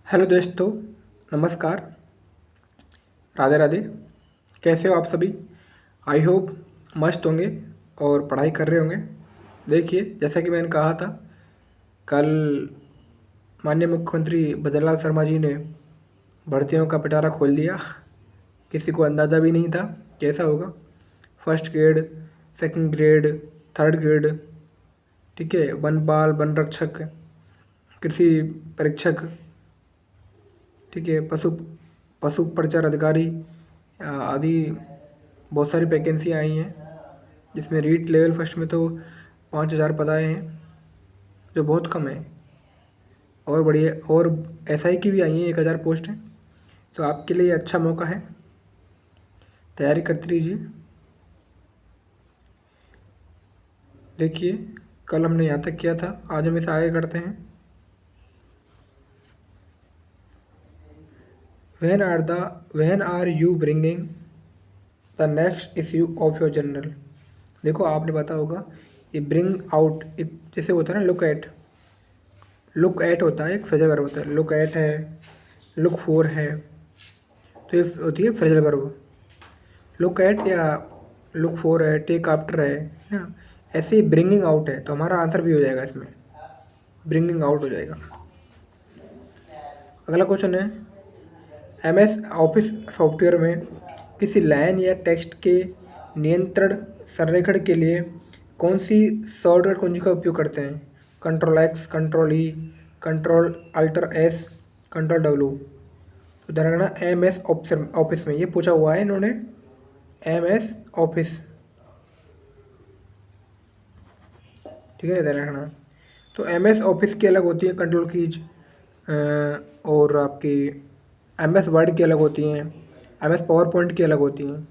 Hello दोस्तों, नमस्कार। राधे राधे। कैसे हो आप सभी? आई होप मस्त होंगे और पढ़ाई कर रहे होंगे। देखिए, जैसा कि मैंने कहा था, कल माननीय मुख्यमंत्री भजनलाल शर्मा जी ने भर्तियों का पिटारा खोल दिया। किसी को अंदाज़ा भी नहीं था कैसा होगा। First grade, second grade, third grade, ठीक है, वनपाल, वन रक्षक, कृषि परीक्षक, ठीक है, पशु पशु प्रचार अधिकारी आदि बहुत सारी वैकेंसियाँ आई हैं, जिसमें रीट लेवल फर्स्ट में तो 5,000 पद आए हैं, जो बहुत कम है। और बढ़िया, और एसआई की भी आई हैं, 1,000 पोस्ट हैं। तो आपके लिए अच्छा मौका है, तैयारी करते रहिए। देखिए, कल हमने यहाँ तक किया था, आज हम इसे आगे करते हैं। when are you bringing the next issue of your journal? देखो, आपने पता होगा ये ब्रिंग आउट एक जैसे होता है ना, लुक एट होता है, एक फ्रेजल वर्ब होता है। लुक एट है, लुक फॉर है, तो ये होती है फ्रेजल वर्ब। लुक एट या लुक फॉर है, टेक आफ्टर है ना। ऐसे ही ब्रिंगिंग आउट है, तो हमारा आंसर भी हो जाएगा इसमें, ब्रिंगिंग आउट हो जाएगा। अगला क्वेश्चन है, एमएस ऑफिस सॉफ्टवेयर में किसी लाइन या टेक्स्ट के नियंत्रण संरेखण के लिए कौन सी शॉर्टकट कुंजी का उपयोग करते हैं? कंट्रोल एक्स, कंट्रोल ई, control alter S, control W. तो ध्यान रखना, एम एस ऑफिस में ये पूछा हुआ है इन्होंने, एम एस ऑफिस, ठीक है ना, ध्यान रखना। तो एम एस ऑफिस की अलग होती है कंट्रोल कीज, और आपकी एम एस वर्ड की अलग होती हैं, एम एस पावर पॉइंट की अलग होती हैं।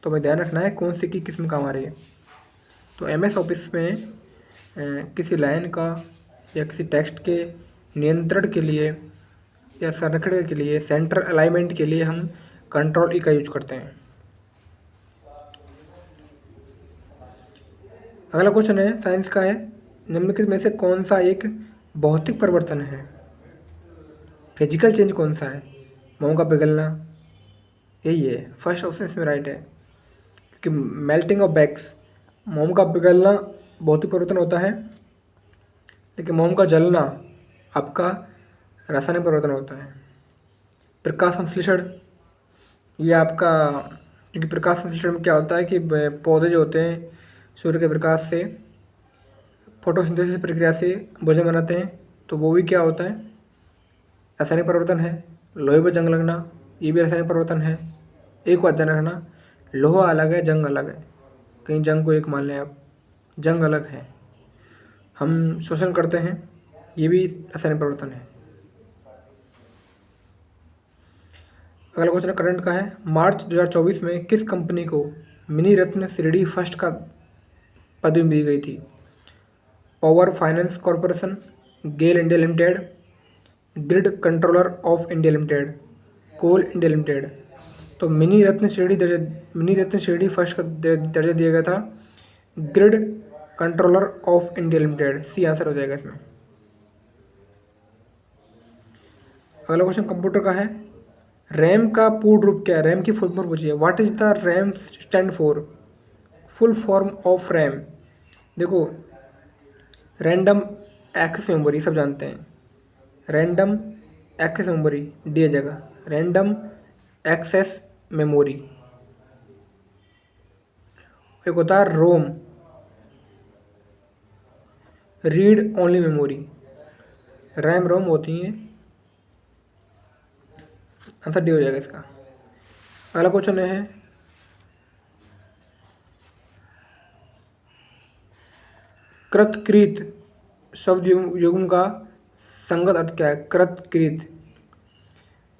तो हमें ध्यान रखना है कौन सी की किस में काम आ रही है। तो एम एस ऑफिस में किसी लाइन का या किसी टेक्स्ट के नियंत्रण के लिए या संरक्षण के लिए, सेंटर अलाइनमेंट के लिए हम कंट्रोल ई का यूज करते हैं। अगला क्वेश्चन है, साइंस का है, निम्नलिखित में से कौन सा एक भौतिक परिवर्तन है? फिजिकल चेंज कौन सा है? मोम का पिघलना, यही है। फर्स्ट ऑप्शन इसमें राइट है, क्योंकि मेल्टिंग ऑफ वैक्स, मोम का पिघलना भौतिक परिवर्तन होता है, लेकिन मोम का जलना आपका रासायनिक परिवर्तन होता है। प्रकाश संश्लेषण, ये आपका, क्योंकि प्रकाश संश्लेषण में क्या होता है कि पौधे जो होते हैं सूर्य के प्रकाश से फोटोसिंथेसिस प्रक्रिया से भोजन बनाते हैं, तो वो भी क्या होता है, रासायनिक परिवर्तन है। लोहे पर जंग लगना, ये भी रासायनिक परिवर्तन है। एक बात ध्यान रखना, लोहा अलग है, जंग अलग है। कहीं जंग को एक मान लें आप, जंग अलग है। हम शोषण करते हैं, ये भी रासायनिक परिवर्तन है। अगला क्वेश्चन करंट का है, मार्च 2024 में किस कंपनी को मिनी रत्न श्रेणी फर्स्ट का पदवी दी गई थी? Power finance corporation, GAIL India limited, grid controller of India limited, coal India limited. तो मिनी रत्न श्रेणी फर्स्ट का दर्जा दिया गया था grid controller of India limited, C answer हो जाएगा इसमें। अगला क्वेश्चन कंप्यूटर का है, रैम का पूर्ण रूप क्या है? रैम की फुल फॉर्म पूछिए, what is the RAM stand for? Full form of RAM, देखो, रैंडम एक्सेस मेमोरी सब जानते हैं, रैंडम एक्सेस मेमोरी डी आ जाएगा, रैंडम एक्सेस मेमोरी। एक होता है ROM, read only memory. RAM ROM होती हैं, आंसर डी हो जाएगा इसका। अगला क्वेश्चन है, कृतकृत शब्द युग्म का संगत अर्थ क्या है? कृतकृत,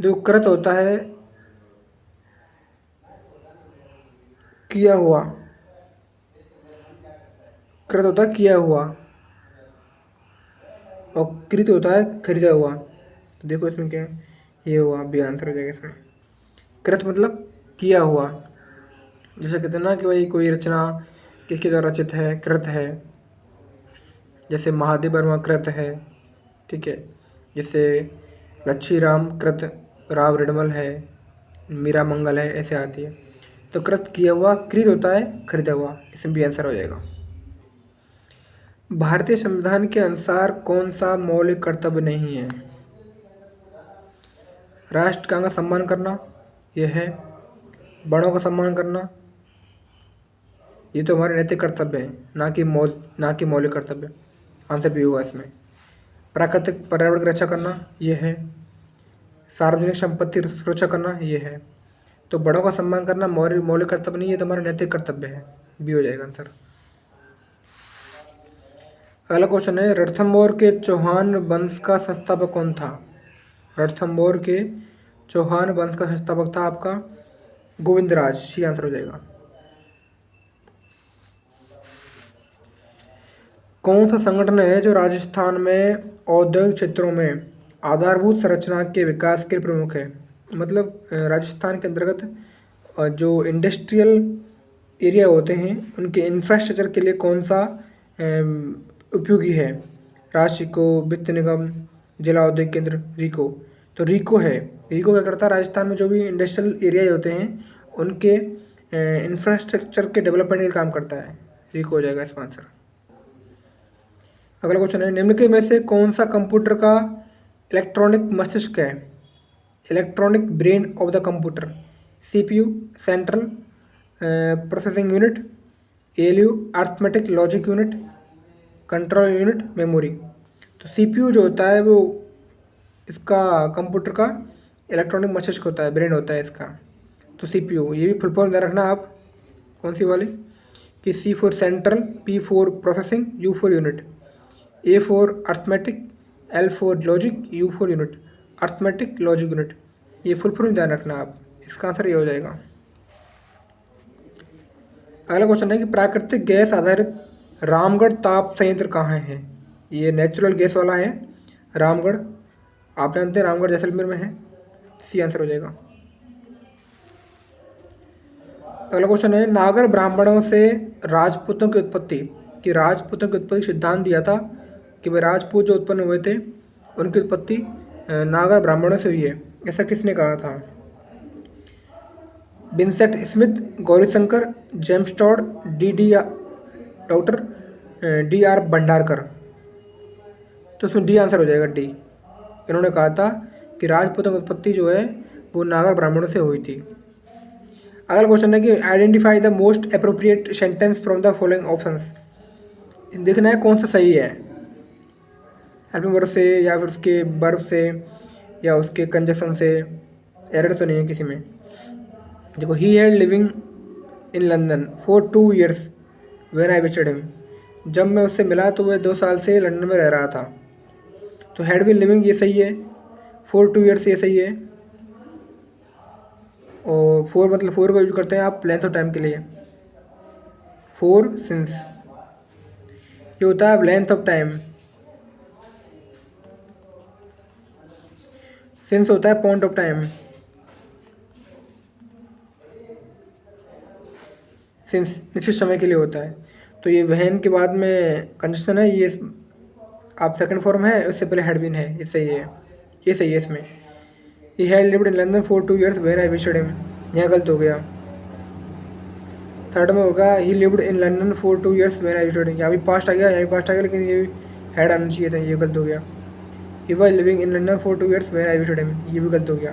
जो कृत होता है किया हुआ, कृत होता है किया हुआ, और कृत होता है खरीदा हुआ। तो देखो इसमें क्या है, ये हुआ, भी आंसर हो जाएगा इसमें। कृत मतलब किया हुआ, जैसे कहते हैं ना कि भाई कोई रचना किसके द्वारा रचित है, कृत है। जैसे महादेव वर्मा कृत है, ठीक है। जैसे लच्छी राम कृत राव रिडमल है, मीरा मंगल है, ऐसे आती है। तो कृत किया हुआ, कृत होता है खरीदा हुआ, इसमें भी आंसर हो जाएगा। भारतीय संविधान के अनुसार कौन सा मौलिक कर्तव्य नहीं है? राष्ट्र का सम्मान करना, यह है। बड़ों का सम्मान करना, ये तो हमारे नैतिक कर्तव्य है, ना कि मौलिक कर्तव्य। आंसर भी होगा इसमें। प्राकृतिक पर्यावरण की रक्षा करना, ये है। सार्वजनिक संपत्ति की सुरक्षा करना, ये है। तो बड़ों का सम्मान करना मौलिक कर्तव्य नहीं है, तो हमारा नैतिक कर्तव्य है, भी हो जाएगा आंसर। अगला क्वेश्चन है, रणथंभौर के चौहान वंश का संस्थापक कौन था? रणथंभौर के चौहान वंश का संस्थापक था आपका गोविंदराज, सी आंसर हो जाएगा। कौन सा संगठन है जो राजस्थान में औद्योगिक क्षेत्रों में आधारभूत संरचना के विकास के प्रमुख है? मतलब राजस्थान के अंतर्गत जो इंडस्ट्रियल एरिया होते हैं उनके इंफ्रास्ट्रक्चर के लिए कौन सा उपयोगी है? राशिको, वित्त निगम, जिला औद्योगिक केंद्र, रीको। तो रीको है। रीको क्या करता है? राजस्थान में जो भी इंडस्ट्रियल एरिया होते हैं उनके इंफ्रास्ट्रक्चर के डेवलपमेंट के काम करता है। रीको हो जाएगा इसका आंसर। अगला क्वेश्चन है, निम्न के में से कौन सा कंप्यूटर का इलेक्ट्रॉनिक मस्तिष्क है? Electronic brain of the computer. CPU, central processing unit, ALU, arithmetic logic unit, control unit, memory. तो सीपीयू जो होता है वो इसका कंप्यूटर का इलेक्ट्रॉनिक मस्तिष्क होता है, ब्रेन होता है इसका। तो सीपीयू, ये भी फुल फॉर्म ध्यान रखना आप, कौन सी वाली, कि C for central, P for processing, U for unit, A for arithmetic, L for logic, U for unit, arithmetic logic unit. ये फुल फॉर्म ध्यान रखना आप, इसका आंसर ये हो जाएगा। अगला क्वेश्चन है कि प्राकृतिक गैस आधारित रामगढ़ ताप संयंत्र कहाँ है? ये नेचुरल गैस वाला है रामगढ़, आप जानते हैं रामगढ़ जैसलमेर में है, सी आंसर हो जाएगा। अगला क्वेश्चन है, नागर ब्राह्मणों से राजपूतों की उत्पत्ति, कि राजपूतों की उत्पत्ति सिद्धांत दिया था कि भाई राजपूत जो उत्पन्न हुए थे उनकी उत्पत्ति नागर ब्राह्मणों से हुई है, ऐसा किसने कहा था? Vincent Smith, Gaurishankar, James Tod, doctor D R. Bhandarkar. तो उसमें डी आंसर हो जाएगा, डी। इन्होंने कहा था कि राजपूतों की उत्पत्ति जो है वो नागर ब्राह्मणों से हुई थी। अगला क्वेश्चन है कि identify the most appropriate sentence from the following options. देखना है कौन सा सही है, हेल्पिंग वर्ब से या फिर उसके वर्ब से या उसके कंजक्शन से। एरर तो नहीं है किसी में। देखो, he had living in London for 2 years when I visited him. जब मैं उससे मिला तो वह 2 साल से लंदन में रह रहा था। तो हैड बीन लिविंग ये सही है, फॉर 2 years ये सही है, और फॉर मतलब फॉर को यूज करते हैं आप लेंथ ऑफ टाइम के लिए, फॉर सिंस ये होता है लेंथ ऑफ टाइम, सिंस होता है पॉइंट ऑफ टाइम। सिंस निश्चित समय के लिए होता है। तो ये वहन के बाद में कंजक्शन है, ये आप सेकंड फॉर्म है, उससे पहले हैड बीन है, ये सही है, ये सही है इसमें। He had lived in London for 2 years when I visited him, यहाँ गलत हो गया। थर्ड में होगा ही lived in London for 2 years when I visited him, यहाँ भी पास्ट आ गया, यहाँ भी पास्ट आ गया, लेकिन ये भी हैड आना चाहिए था, ये गलत हो गया। He was living in London for 2 years when I visited him, ये भी गलत हो गया।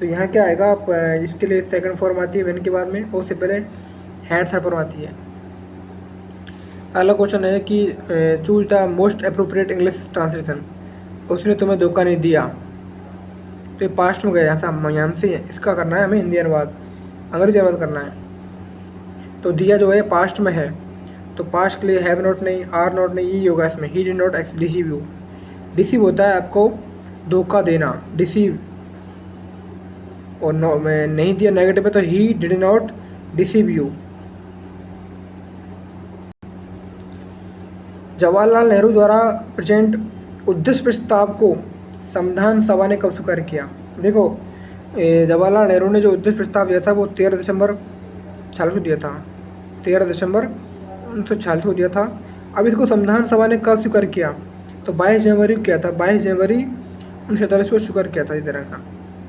तो यहाँ क्या आएगा, आप इसके लिए सेकंड फॉर्म आती है व्हेन के बाद में, और उससे पहले हैड थर्ड फॉर्म आती है। अगला क्वेश्चन है कि choose the most appropriate English translation. उसने तुम्हें धोखा नहीं दिया, तो ये पास्ट में गया, यहाँ से इसका करना है हमें हिंदी अनुवाद, अंग्रेजी अनुवाद करना है। तो दिया जो है पास्ट में है, तो पास्ट के लिए हैव नॉट नहीं, आर नॉट नहीं, ये होगा इसमें। He did not deceive you. Deceive होता है आपको धोखा देना, डिसीव, और मैं नहीं दिया नेगेटिव है, तो he did not deceive you. Jawaharlal Nehru द्वारा प्रेजेंट उद्देश्य प्रस्ताव को संविधान सभा ने कब स्वीकार किया? देखो, जवाहरलाल नेहरू ने जो उद्देश्य प्रस्ताव दिया था वो 13 दिसंबर 1946 को दिया था, 13 दिसंबर 1946 को दिया था। अब इसको संविधान सभा ने कब स्वीकार किया? तो 22 जनवरी को किया था, 22 जनवरी 1947 को स्वीकार किया था इस तरह का।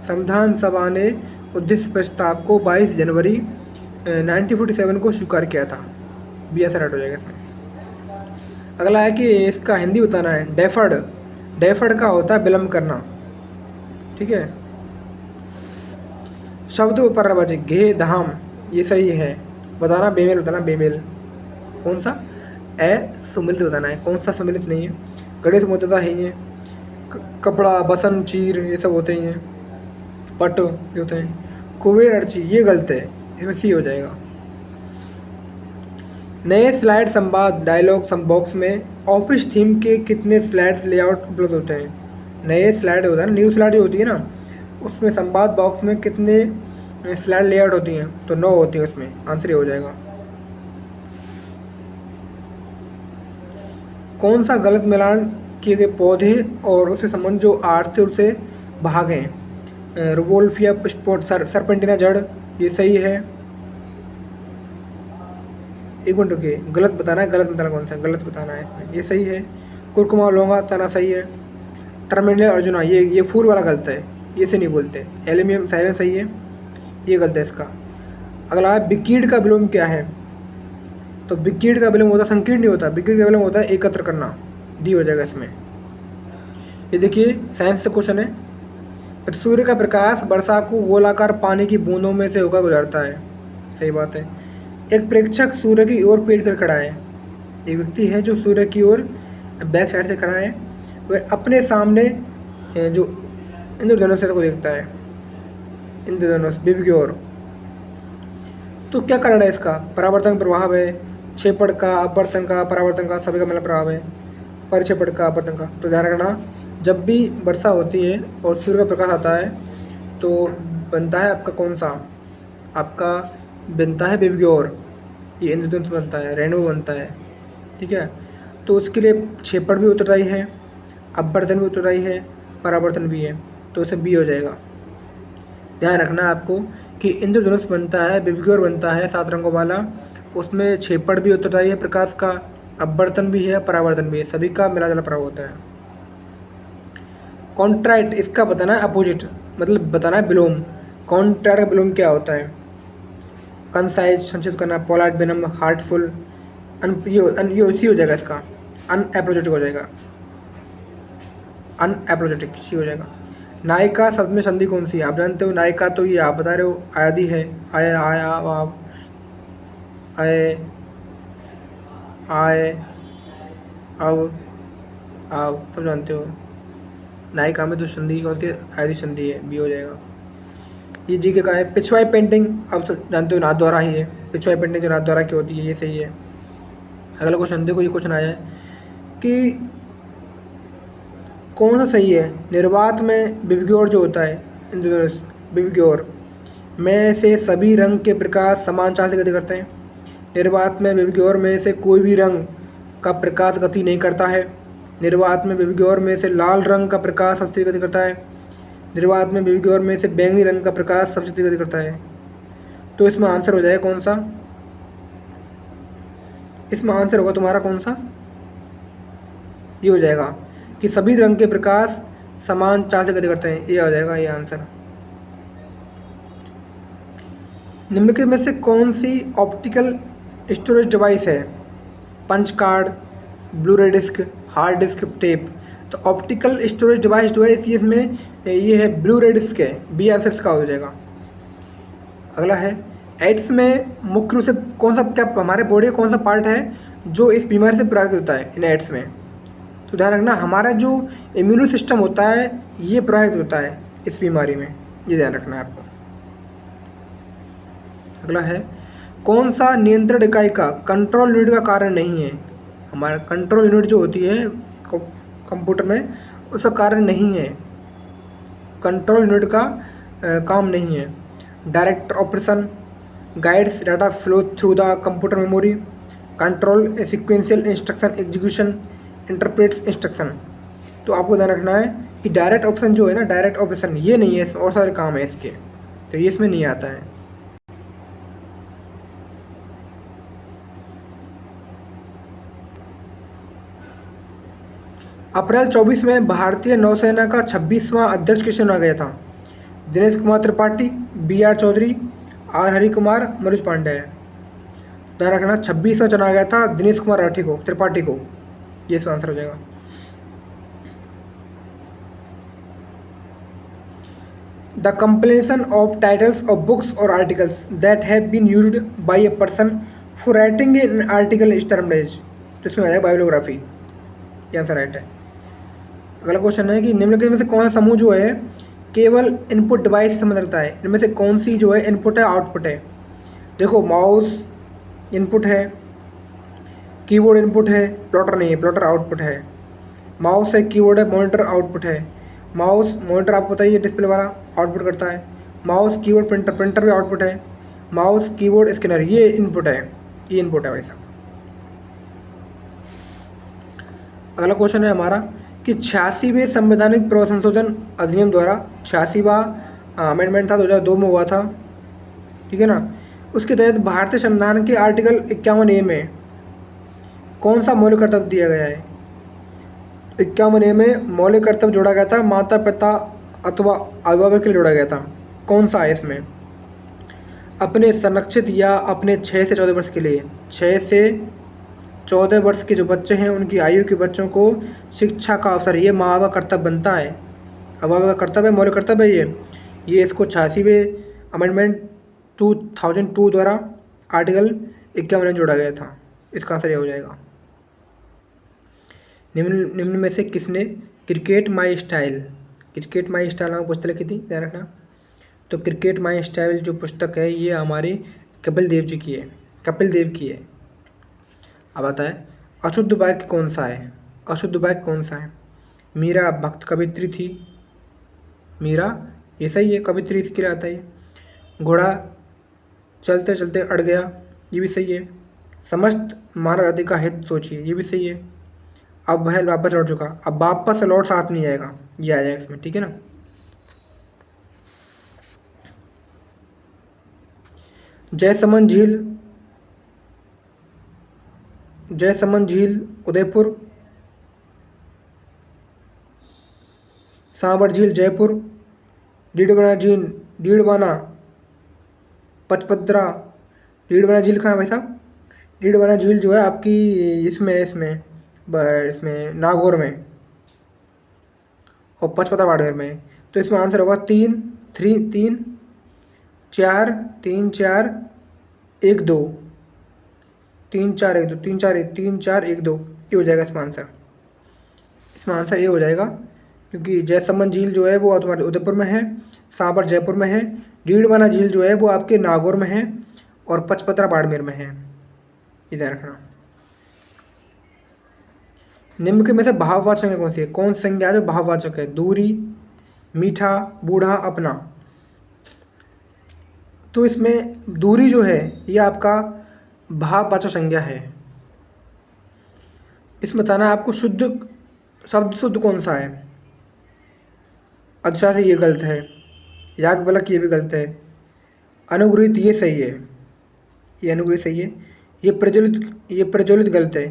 संविधान सभा ने उद्देश्य प्रस्ताव को 22 जनवरी 1947 को स्वीकार किया था। बी आंसर राइट हो जाएगा इसमें। अगला है कि इसका हिंदी बताना है। डेफर्ड, डेफर्ड का होता है विलम्ब करना, ठीक है। शब्द पर्यायवाची घे धाम, ये सही है। बताना बेमेल, बताना बेमेल कौन सा, सुमिलित बताना है, कौन सा सम्मिलित नहीं है। गणेश मुद्दा है ये, कपड़ा बसन चीर ये सब होते ही हैं, पट ये होते हैं। कुबेर अर्ची ये गलत है, इसमें सी हो जाएगा। नए स्लाइड संवाद डायलॉग बॉक्स में ऑफिस थीम के कितने स्लाइड लेआउट उपलब्ध होते हैं। नए स्लाइड होता है ना, न्यू स्लाइड होती है ना, उसमें संवाद बॉक्स में कितने स्लाइड लेआउट होती हैं, तो 9 होती है, उसमें आंसर ये हो जाएगा। कौन सा गलत मिलान किए गए पौधे और उससे संबंध जो आर्थ से भाग हैं। रुबोल्फिया स्पोर्ट सरपेंटिना जड़, ये सही है। एक मिनट रुकिए, गलत बताना है, गलत बताना कौन सा गलत बताना है इसमें, ये सही है। कुरकुमा लौंगा तना सही है। टर्मिनल अर्जुना ये फूल वाला गलत है, ये से नहीं बोलते। एल्यूमिनियम साइवन सही है, ये गलत है इसका। अगला है विकीड का विलोम क्या है। तो विकीड का विलोम होता है, संकीर्ण नहीं होता, विकीड का विलोम होता है एकत्र करना, डी हो जाएगा इसमें। ये देखिए साइंस से क्वेश्चन है। सूर्य का प्रकाश वर्षा को गोलाकार पानी की बूंदों में से होकर गुजरता है, सही बात है। एक प्रेक्षक सूर्य की ओर पीट कर खड़ा है। एक व्यक्ति है जो सूर्य की ओर बैक साइड से खड़ा है, वह अपने सामने जो इंद्रधनुष को देखता है, इंद्रधनुष विव की ओर। तो क्या कारण है इसका, परावर्तन प्रभाव है, क्षेपण का, अपवर्तन का, परावर्तन का, सभी का मतलब प्रभाव है, परिक्षेपण का, अपवर्तन का। तो ध्यान रखना, जब भी वर्षा होती है और सूर्य का प्रकाश आता है तो बनता है आपका कौन सा, आपका बनता है विव की ओर, ये इंद्रधनुष बनता है, रेणु बनता है, ठीक है। तो उसके लिए क्षेपण भी उत्तरदायी है, अपवर्तन भी उत्तरदायी है, परावर्तन भी है, तो उसे बी हो जाएगा। ध्यान रखना आपको कि इंद्रधनुष बनता है, विव की ओर बनता है 7 रंगों वाला, उसमें क्षेपण भी उत्तरदायी है प्रकाश का, अपवर्तन भी है, परावर्तन भी है, सभी का मिला जुला प्रभाव होता है। कॉन्ट्रैक्ट, इसका बताना है अपोजिट, मतलब बताना है विलोम। कॉन्ट्रैक्ट का विलोम क्या होता है, कंसाइज संक्षिप्त करना, पोलाइट विनम्र, हार्टफुल, ये उसी हो जाएगा इसका, अनएपोलोजेटिक हो जाएगा, अनएपोलोजेटिक सी हो जाएगा। नायिका शब्द में संधि कौन सी है, आप जानते हो नायिका, तो ये आप बता रहे हो आदि है, आया आया आप आए आए अब सब जानते हो। नायिका में तो संधि कौन सी है, आदि संधि है, बी हो जाएगा। ये जी के का है। पिछवाई पेंटिंग आप सब जानते हो नाथ द्वारा ही है, पिछवाई पेंटिंग जो नाथ द्वारा की होती है, ये सही है। अगला क्वेश्चन देखो, ये क्वेश्चन आया है कि कौन सा सही है। निर्वात में विव की ओर जो होता है, इंद्रधनुष विव की ओर में से सभी रंग के प्रकाश समान चाल से गति करते हैं। निर्वात में विव की ओर में से कोई भी रंग का प्रकाश गति नहीं करता है। निर्वात में विव की ओर में से लाल रंग का प्रकाश सबसे गति करता है। निर्वात में विव की ओर में से बैंगनी रंग का प्रकाश सबसे गति करता है। तो इसमें आंसर हो जाएगा कौन सा, इसमें आंसर होगा तुम्हारा कौन सा, ये हो जाएगा कि सभी रंग के प्रकाश समान चाल से गति करते हैं, ये हो जाएगा ये आंसर। निम्नलिखित में से कौन सी ऑप्टिकल स्टोरेज डिवाइस है, पंच कार्ड, ब्लू रे डिस्क, हार्ड डिस्क, टेप। तो ऑप्टिकल स्टोरेज डिवाइस जो है इसमें ये है ब्लू रे डिस्क है, बी आंसर इसका हो जाएगा। अगला है एड्स में मुख्य रूप से कौन सा, क्या हमारे बॉडी का कौन सा पार्ट है जो इस बीमारी से प्रभावित होता है इन एड्स में। तो ध्यान रखना, हमारा जो इम्यून सिस्टम होता है ये प्रभावित होता है इस बीमारी में, ये ध्यान रखना है आपको। अगला है कौन सा नियंत्रण इकाई का कंट्रोल यूनिट का कार्य नहीं है। हमारा कंट्रोल यूनिट जो होती है कंप्यूटर में, उसका कार्य नहीं है, कंट्रोल यूनिट का काम नहीं है। Direct operation, guides data flow through the computer memory, control sequential instruction execution, interprets instruction. तो आपको ध्यान रखना है कि डायरेक्ट ऑपरेशन जो है ना, डायरेक्ट ऑपरेशन ये नहीं है, और सारे काम है इसके, तो ये इसमें नहीं आता है। अप्रैल 24 में भारतीय नौसेना का 26वां अध्यक्ष किसे चुना गया था? Dinesh Kumar Tripathi, B R Chaudhary, R Hari Kumar, Manoj Pande. ध्यान रखना 26वां चुना गया था दिनेश कुमार त्रिपाठी को। ये इसका आंसर हो जाएगा। The completion of titles of books और articles that have been used by a person for writing an article is termed as. तो इसमें आ जाएगा बायोग्राफी। ये आंसर राइट है। अगला क्वेश्चन है कि निम्नलिखित में से कौन सा समूह जो है केवल इनपुट डिवाइस से संबंध रखता है? इनमें से कौन सी जो है इनपुट है आउटपुट है? देखो माउस इनपुट है, कीबोर्ड इनपुट है, प्लॉटर नहीं है, प्लॉटर आउटपुट है। माउस है, कीबोर्ड है, मॉनिटर आउटपुट है। माउस मॉनिटर आपको बताइए डिस्प्ले वाला आउटपुट करता है। माउस कीबोर्ड प्रिंटर भी आउटपुट है। माउस कीबोर्ड स्कैनर ये इनपुट है, ये इनपुट है भाई साहब। अगला क्वेश्चन है हमारा कि 86वें संवैधानिक पूर्व संशोधन अधिनियम द्वारा 86वां अमेंडमेंट था 2002 में हुआ था, ठीक है ना। उसके तहत भारतीय संविधान के आर्टिकल 51A में कौन सा मौलिक कर्तव्य दिया गया है? 51A में मौलिक कर्तव्य जोड़ा गया था माता पिता अथवा अभिभावक के लिए जोड़ा गया था। कौन सा है इसमें? अपने संरक्षित या अपने 6 से 14 वर्ष के लिए, 6 से 14 वर्ष के जो बच्चे हैं उनकी आयु के बच्चों को शिक्षा का अवसर, ये माँ बाप का कर्तव्य बनता है, अभिभावक का कर्तव्य, मौलिक कर्तव्य है ये इसको 86वें अमेंडमेंट 2002 द्वारा आर्टिकल 51 में जोड़ा गया था। इसका आंसर ये हो जाएगा। निम्न में से किसने क्रिकेट माई स्टाइल नाम पुस्तक लिखी थी? ध्यान रखना। तो क्रिकेट माई स्टाइल जो पुस्तक है ये हमारी कपिल देव की है। अब आता है अशुद्ध वाक्य कौन सा है? अशुद्ध वाक्य कौन सा है? मीरा भक्त कवित्री थी, मीरा ये सही है, कवित्री इसके लिए आता है। घोड़ा चलते चलते अड़ गया, ये भी सही है। समस्त मानव जाति का हित सोचिए, ये भी सही है। अब वह वापस लौट चुका, अब वापस लौट साथ नहीं आएगा, ये आ जाएगा इसमें, ठीक है ना। जयसमन झील उदयपुर, सांबर झील जयपुर, डीडवाना पचपदरा। डीडवाना झील कहाँ है भाई साहब? डीडवाना झील जो है आपकी इसमें नागौर में और पचपदरा बाड़मेर में। तो इसमें आंसर होगा 3 4 3 4 1 2 3 4 1 2 3 4 1 2 ये हो जाएगा इसमें आंसर। इसमें आंसर ये हो जाएगा क्योंकि जयसमन झील जो है वो तुम्हारे उदयपुर में है, सांबर जयपुर में है, डीडवाना झील जो है वो आपके नागौर में है और पचपदरा बाड़मेर में है, ये ध्यान रखना। निम्न के में से भाववाचक कौन सी है? कौन सी संज्ञा जो भाववाचक है? दूरी, मीठा, बूढ़ा, अपना। तो इसमें दूरी जो है ये आपका भाववाचक संज्ञा है। इसमें बताना है आपको शब्द शुद्ध कौन सा है? अच्छा से ये गलत है, याज्ञवल्क्य ये भी गलत है, अनुग्रहित ये सही है, ये अनुग्रहित सही है, ये प्रज्वलित गलत है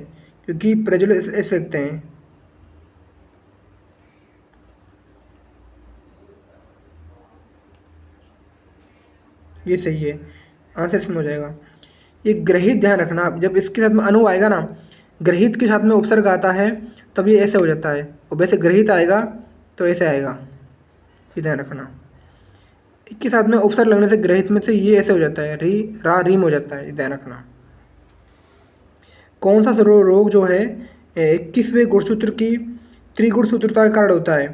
क्योंकि प्रज्वलित ऐसे लिखते हैं। ये सही है, आंसर इसमें हो जाएगा। ये ग्रहित, ध्यान रखना, जब इसके साथ में अनु आएगा ना, ग्रहित के साथ में उपसर्ग आता है तब ये ऐसे हो जाता है, और वैसे ग्रहित आएगा तो ऐसे आएगा, ये ध्यान रखना। इसके साथ में उपसर्ग लगने से ग्रहित में से ये ऐसे हो जाता है, रीम हो जाता है, ये ध्यान रखना। कौन सा रोग जो है 21वें गुणसूत्र की त्रिगुणसूत्रता का कारण होता है?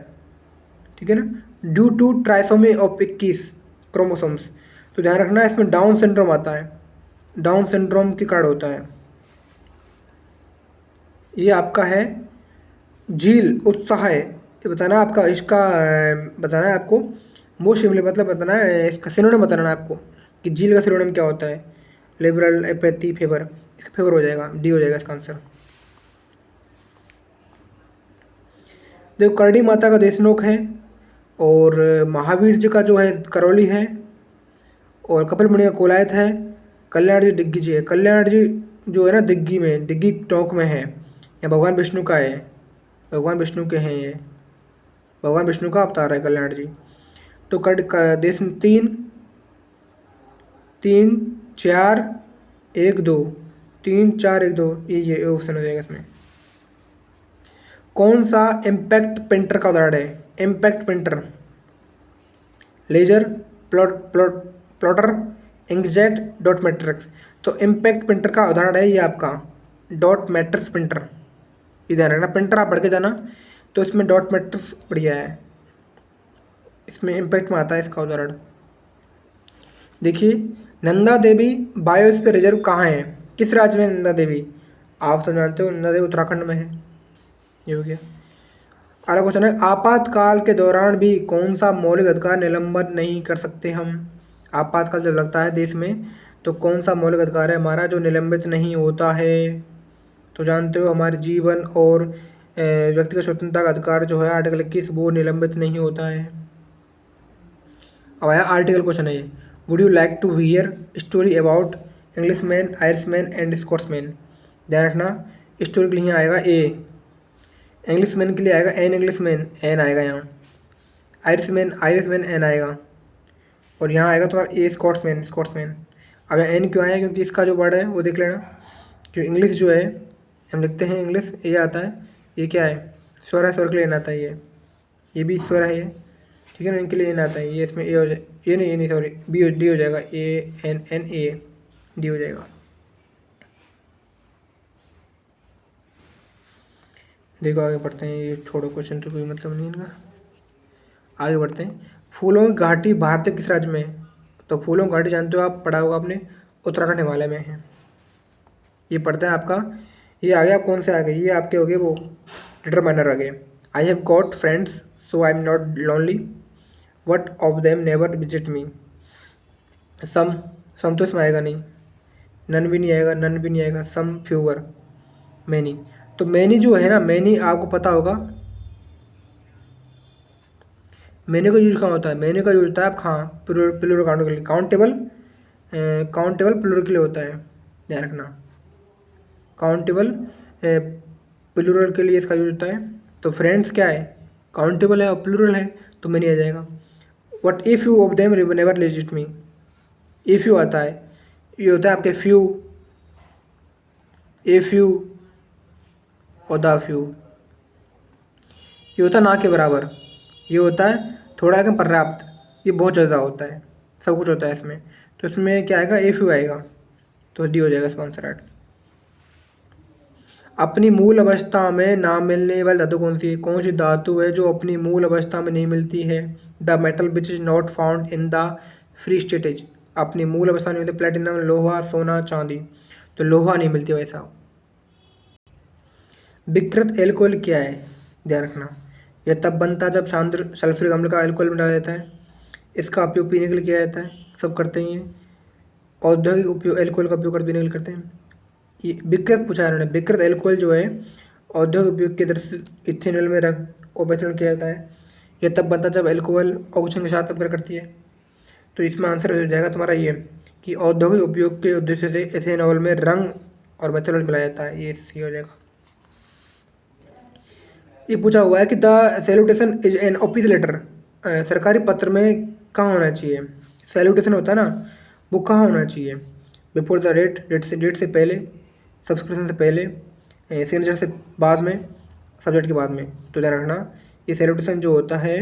ठीक है ना, due to trisomy of 21 chromosomes. तो ध्यान रखना इसमें डाउन सिंड्रोम आता है, डाउन सिंड्रोम के कारण होता है। ये आपका है झील उत्साह है, ये बताना आपका, इसका बताना है आपको मोस्ट सिमिलर, मतलब बताना है इसका सिनोनिम बताना है आपको कि झील का सिनोनिम क्या होता है। लिबरल, एपैथी, फेवर, इसका फेवर हो जाएगा, डी हो जाएगा इसका आंसर। देखो करणी माता का देशनोक है और महावीर जी का जो है करौली है और कपिल मुनि का कोलायत है, कल्याण जी दिग्गी जी है। कल्याण जी जो है ना दिग्गी टोंक में है, या भगवान विष्णु का है, भगवान विष्णु के हैं ये, भगवान विष्णु का अवतार है कल्याण जी। तो देश में 3 3 4 1 2, 3 4 1 2, ये ऑप्शन हो जाएगा इसमें। कौन सा इम्पैक्ट प्रिंटर का उदाहरण है? Impact printer, laser, plotter, inkjet, dot matrix. तो इम्पैक्ट प्रिंटर का उदाहरण है ये आपका डॉट मैट्रिक्स प्रिंटर। ये ध्यान रखना, प्रिंटर आप पढ़ के जाना, तो इसमें डॉट मैट्रिक्स बढ़िया है, इसमें इम्पैक्ट में आता है इसका उदाहरण। देखिए, नंदा देवी बायोस्फीयर रिजर्व कहाँ है? किस राज्य में नंदा देवी? आप सब जानते हो नंदा देवी उत्तराखंड में है। ये हो गया। अगला क्वेश्चन है, आपातकाल के दौरान भी कौन सा मौलिक अधिकार निलंबन नहीं कर सकते हम? आपातकाल जब लगता है देश में, तो कौन सा मौलिक अधिकार है हमारा जो निलंबित नहीं होता है? तो जानते हो हमारे जीवन और व्यक्तिगत स्वतंत्रता का अधिकार जो है आर्टिकल 21, वो निलंबित नहीं होता है। अब आया आर्टिकल क्वेश्चन है ये, would you like to hear story about Englishman, Irishman and Scotsman? ध्यान रखना, स्टोरी के लिए आएगा ए, इंग्लिशमैन के लिए आएगा एन, इंग्लिशमैन एन आएगा यहाँ, आयरिशमैन एन आएगा, और यहाँ आएगा तुम्हारा ए स्कॉट्समैन। अब यहाँ एन क्यों आया? क्योंकि इसका जो वर्ड है वो देख लेना, जो इंग्लिश जो है हम लिखते हैं इंग्लिश, ये आता है, ये क्या है? स्वर है, स्वर के लिए एन आता है, ये भी स्वर है ये, ठीक है ना, इनके लिए एन आता है, ये इसमें ए हो जाए, ये नहीं सॉरी, डी हो जाएगा, A N N A D हो जाएगा। देखो आगे बढ़ते हैं, ये छोड़ो क्वेश्चन तो कोई मतलब नहीं इनका, आगे बढ़ते हैं। फूलों की घाटी भारत के किस राज्य में है? तो फूलों की घाटी जानते हो आप, पढ़ा होगा आपने, उत्तराखंड हिमालय में है। ये पढ़ते हैं आपका, ये आ गया, कौन से आ गए? ये आपके हो गए वो डिटरमाइनर आ गए। I have got friends so I am not lonely, what of them never visit me. Some तो इसमें आएगा नहीं, नन भी नहीं आएगा, सम, फ्यूअर, मैनी। तो मैनी जो है ना, मैनी आपको पता होगा, मैनी का यूज कहाँ होता है? मैनी का यूज होता है आप कहाँ? प्लूरल काउंट के लिए, काउंटेबल प्लूरल के लिए होता है, ध्यान रखना, काउंटेबल प्लूरल के लिए इसका यूज होता है। तो फ्रेंड्स क्या है? काउंटेबल है और प्लूरल है, तो मैनी आ जाएगा। What if you of them never visit me, if you आता है, ये होता है आपके फ्यू, ए फ्यू और द फ्यू। ये होता है ना के बराबर, ये होता है थोड़ा लेकिन पर्याप्त, ये बहुत ज़्यादा होता है, सब कुछ होता है इसमें। तो इसमें क्या आएगा? ए फ्यू आएगा, तो डी हो जाएगा इसका आंसर राइट। अपनी मूल अवस्था में ना मिलने वाली धातु कौन सी है? कौन सी धातु है जो अपनी मूल अवस्था में नहीं मिलती है? The metal which is not found in the free state is, अपनी मूल अवस्था में मिलती, प्लेटिनम, लोहा, सोना, चांदी। तो लोहा नहीं मिलती वैसा। विकृत एल्कोहल क्या है? ध्यान रखना, यह तब बनता है जब सांद्र सल्फ्यूरिक अम्ल का एल्कोहल में डाला जाता है। इसका उपयोग पीने के लिए किया जाता है, सब करते ही हैं। औद्योगिक उपयोग एल्कोहल का उपयोग कर पीने के लिए करते हैं। ये विकृत पूछा है उन्होंने, विकृत एल्कोहल जो है औद्योगिक उपयोग के दृष्टि इथेनॉल में रंग और मिश्रण किया जाता है। यह तब बनता है जब एल्कोहल ऑक्सीजन के साथ अपग्रह करती है। तो इसमें आंसर हो जाएगा तुम्हारा ये कि औद्योगिक उपयोग के उद्देश्य से इथेनॉल में रंग और मिश्रण मिलाया जाता है, ये सही हो जाएगा। ये पूछा हुआ है कि the salutation is an office letter, सरकारी पत्र में कहाँ होना चाहिए? सैल्यूटेशन होता है ना, वो कहाँ होना चाहिए? बिफोर द डेट से पहले, सब्सक्रिप्शन से पहले, सिग्नेचर से बाद में, सब्जेक्ट के बाद में। तो ध्यान रखना, ये सैल्यूटेशन जो होता है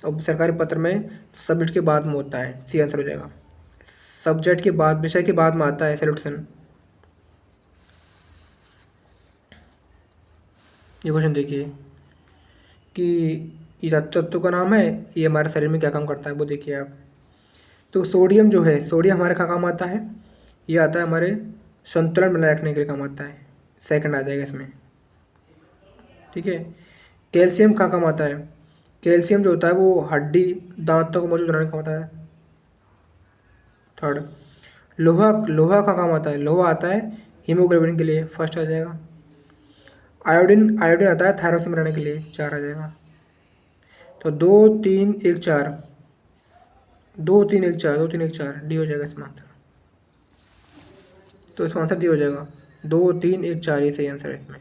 और सरकारी पत्र में सब्जेक्ट के बाद में होता है, सी आंसर हो जाएगा। सब्जेक्ट के बाद, विषय के बाद में आता है सैल्यूटेशन। ये क्वेश्चन देखिए कि ये तत्व का नाम है, ये हमारे शरीर में क्या काम करता है वो देखिए आप। तो सोडियम जो है, सोडियम हमारे क्या काम आता है? ये आता है हमारे संतुलन बनाए रखने के लिए काम आता है, सेकंड आ जाएगा इसमें, ठीक है। कैल्शियम कहाँ काम आता है? कैल्शियम जो होता है वो हड्डी, दांतों को मजबूत बनाने का काम आता है, थर्ड। लोहा कहाँ काम आता है? लोहा आता है हीमोग्लोबिन के लिए, फर्स्ट आ जाएगा। आयोडीन आता है थायरोसिन बनाने के लिए, 4 आ जाएगा। तो 2 3 1 4, 2 3 1 4, 2 3 1 4, डी हो जाएगा इसमें आंसर। तो इसका आंसर डी हो जाएगा, 2 3 1 4, ये सही आंसर है इसमें,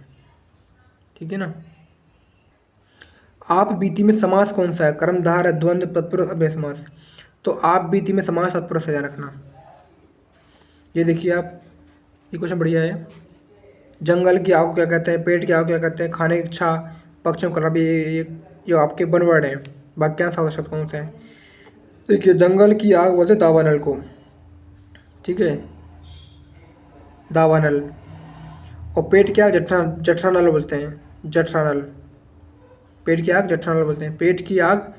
ठीक है ना। आप बीती में समास कौन सा है? कर्मधार है, द्वंद्व, तत्पुरुष, अव्यय समास। तो आप बीती में समास तत्पुरुष से ध्यान रखना। ये देखिए आप, ये क्वेश्चन बढ़िया है। जंगल की आग को क्या कहते हैं? पेट की आग को क्या कहते हैं? खाने की इच्छा, पक्षियों का रवि, ये आपके वन वर्ड हैं। वाक्यांश आवश्यक कौन सा है? देखिए, जंगल की आग बोलते हैं दावानल को, ठीक है, दावानल। और पेट की आग जठरानल बोलते हैं, जठरानल। पेट की आग जठरानल बोलते हैं, पेट की आग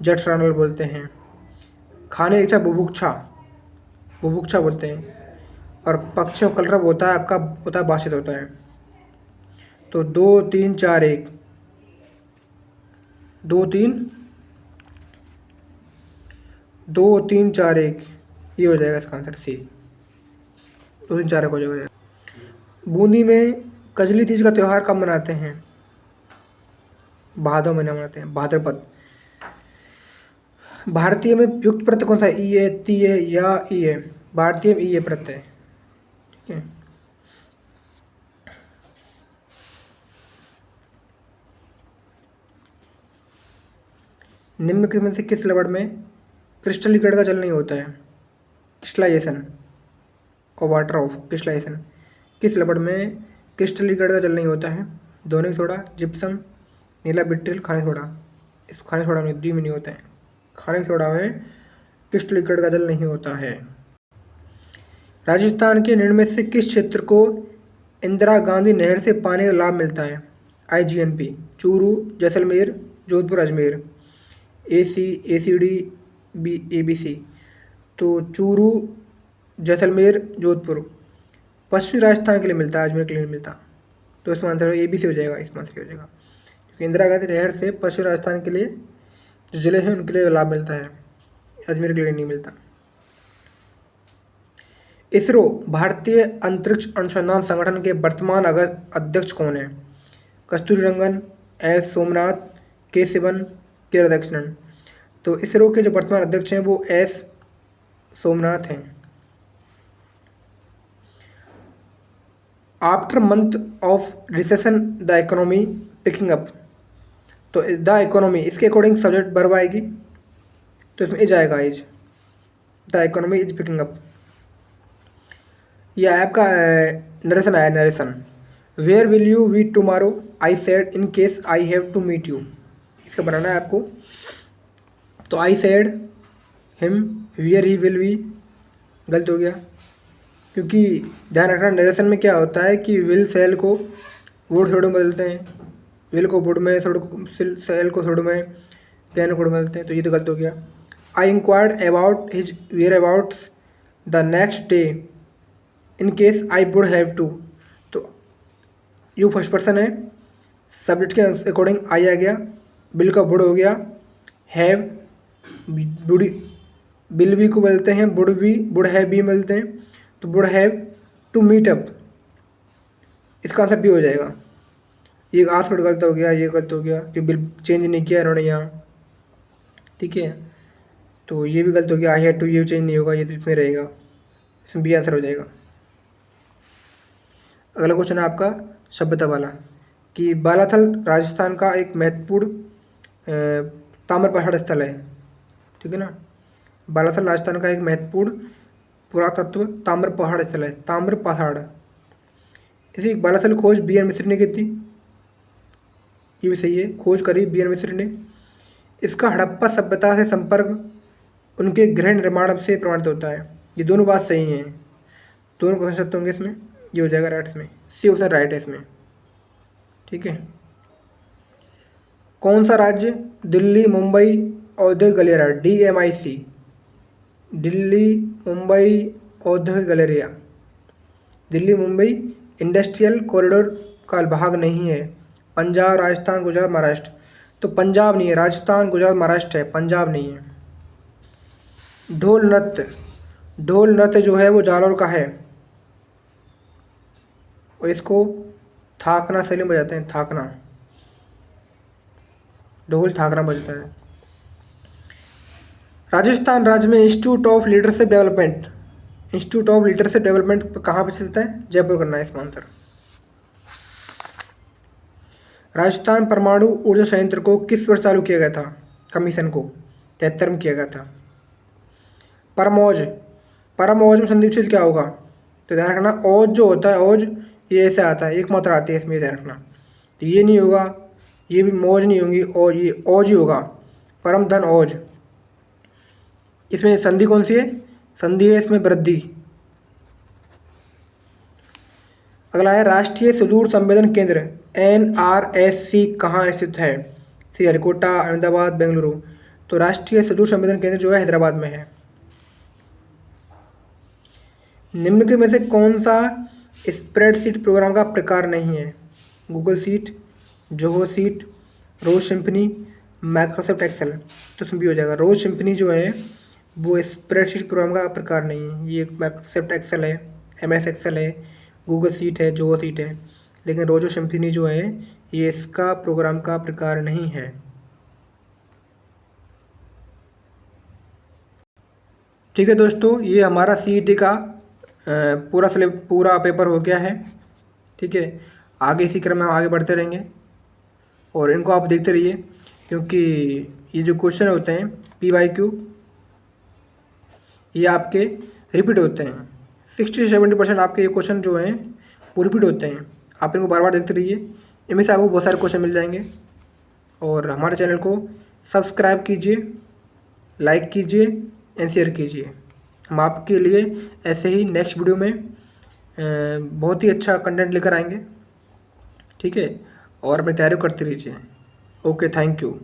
जठरानल बोलते हैं। खाने की इच्छा बुभुक्षा, बुभुक्षा बोलते हैं। और पक्षियों का कलरव होता है आपका, होता है भाषित होता है। तो 2 3 4 1, 2 3 4 1 ये हो जाएगा इसका आंसर सी। 2 3 4 1 हो जाएगा। बूंदी में कजली तीज का त्यौहार कब मनाते हैं? भादो महीने मनाते हैं, भाद्रपद। भारतीय में युक्त प्रत्यय कौन सा है? ई है, ती है या ई है? भारतीय में ई है प्रत्यय, ठीक है। निम्न में से किस लवण में क्रिस्टलीकरण का जल नहीं होता है? क्रिस्टलाइजेशन और वाटर ऑफ क्रिस्टलाइजेशन। किस लवण में क्रिस्टलीकरण का जल नहीं होता है? दोनिक सोडा, जिप्सम, नीला बिट्टिल, खाने सोडा। इस खाने सोडा में दी में नहीं होता है। खाने सोडा में क्रिस्टलीकरण का जल नहीं होता है। राजस्थान के निम्न में से किस क्षेत्र को इंदिरा गांधी नहर से पानी का लाभ मिलता है? IGNP, Churu, Jaisalmer, Jodhpur, Ajmer. ACD, ABC। तो चूरू, जैसलमेर, जोधपुर पश्चिमी राजस्थान के लिए मिलता है, अजमेर के लिए नहीं मिलता। तो इसमें आंसर ABC हो जाएगा, इसमें आंसर हो जाएगा, क्योंकि इंदिरा गांधी नहर से पश्चिमी राजस्थान के लिए जो जिले हैं उनके लिए लाभ मिलता है, अजमेर के लिए नहीं मिलता। इसरो भारतीय अंतरिक्ष अनुसंधान संगठन के वर्तमान अध्यक्ष कौन है? कस्तूरी रंगन, S सोमनाथ, K शिवन, के राधाकृष्णन। तो इसरो के जो वर्तमान अध्यक्ष हैं वो S सोमनाथ हैं। After month of recession the economy picking up. तो द इकोनॉमी इसके अकॉर्डिंग सब्जेक्ट वर्ब आएगी, तो इसमें इज आएगा, is. The economy is picking up. यह आपका नरेशन आया, narration. Where will you be tomorrow? I said in case I have to meet you. इसका बनाना है आपको। तो I said him, where he will be गलत हो गया, क्योंकि ध्यान रखना नरेशन में क्या होता है कि विल सेल को वुड थोड़े में बदलते हैं, विल को वुड में, सेल को थोड़े में, कैन को बदलते हैं, तो ये तो गलत हो गया। I inquired about his whereabouts the next day in case I would have to. तो यू फर्स्ट पर्सन है, सब्जेक्ट के अकॉर्डिंग आई आ गया, बिल का वुड हो गया, हैव बुड, बिल भी को बोलते हैं, वुड हैव भी मिलते हैं, तो would have to meet up, इसका आंसर भी हो जाएगा। ये आस्क्ड गलत हो गया, ये गलत हो गया कि बिल चेंज नहीं किया इन्होंने यहाँ, ठीक है। तो ये भी गलत हो गया, आई हैड टू, ये चेंज नहीं होगा, ये तो इसमें रहेगा, इसमें भी आंसर हो जाएगा। अगला क्वेश्चन है आपका सभ्यता वाला, कि बालाथल राजस्थान का एक महत्वपूर्ण ताम्र पहाड़ स्थल है, ठीक है ना। बालाथल राजस्थान का एक महत्वपूर्ण पुरातत्व ताम्र पहाड़ स्थल है, ताम्र पहाड़। इसी बालाथल खोज BN मिश्र ने की थी, ये भी सही है, खोज करी BN मिश्र ने। इसका हड़प्पा सभ्यता से संपर्क उनके गृह निर्माण से प्रमाणित होता है। ये दोनों बात सही हैं, दोनों क्वेश्चन सत्य होंगे इसमें, ये हो जाएगा राइट, इसमें सी ऑप्शन राइट है इसमें, ठीक है। कौन सा राज्य दिल्ली मुंबई औद्योगिक गलियारा DMIC, दिल्ली मुंबई औद्योगिक गलियारा, दिल्ली मुंबई इंडस्ट्रियल कॉरिडोर का भाग नहीं है? पंजाब, राजस्थान, गुजरात, महाराष्ट्र। तो पंजाब नहीं है, राजस्थान, गुजरात, महाराष्ट्र है, पंजाब नहीं है। ढोल नृत्य, ढोल नृत्य जो है वो जालौर का है, और इसको थाकना शैली में बजाते हैं, थाकना, ढोल थाकना बजता है। राजस्थान राज्य में institute of leadership development, institute of leadership development कहाँ पर स्थित है? जयपुर करना है इसका आंसर। राजस्थान परमाणु ऊर्जा संयंत्र को किस वर्ष चालू किया गया था? कमीशन को 73 में किया गया था। परमौज, परमौज में संधि विच्छेद क्या होगा? तो ध्यान रखना, औज जो होता है, औज ये ऐसे आता है, एक मात्रा आती है इसमें, ध्यान रखना। तो ये नहीं होगा, ये भी मौज नहीं होंगी, और ये औज ही होगा, परम धन औज। इसमें संधि कौन सी है? संधि है इसमें वृद्धि। अगला है राष्ट्रीय सुदूर संवेदन केंद्र NRSC कहाँ स्थित है? श्रीहरिकोटा, अहमदाबाद, बेंगलुरु। तो राष्ट्रीय सुदूर संवेदन केंद्र जो है हैदराबाद में है। निम्न के में से कौन सा स्प्रेडशीट प्रोग्राम का प्रकार नहीं है? गूगल शीट, जोहो शीट, रोज सिम्फनी, माइक्रोसॉफ्ट एक्सेल। तो इसमें भी हो जाएगा, रोज सिम्फनी जो है वो स्प्रेडशीट प्रोग्राम का प्रकार नहीं है। ये माइक्रोसॉफ्ट एक्सेल है, MS एक्सेल है, गूगल शीट है, जोहो शीट है, लेकिन रोजो सिम्फनी जो है ये इसका प्रोग्राम का प्रकार नहीं है। ठीक है दोस्तों, ये हमारा CET का पूरा पेपर हो गया है। ठीक है, आगे इसी क्रम में हम आगे बढ़ते रहेंगे और इनको आप देखते रहिए, क्योंकि ये जो क्वेश्चन होते हैं PYQ ये आपके रिपीट होते हैं। 60 से 70% आपके ये क्वेश्चन जो हैं वो रिपीट होते हैं। आप इनको बार बार देखते रहिए, इनमें से आपको बहुत सारे क्वेश्चन मिल जाएंगे। और हमारे चैनल को सब्सक्राइब कीजिए, लाइक कीजिए एंड शेयर कीजिए। हम आपके लिए ऐसे ही नेक्स्ट वीडियो में बहुत ही अच्छा कंटेंट लेकर आएंगे। ठीक है, और अपनी तैयारी करते रहिए। Okay, thank you.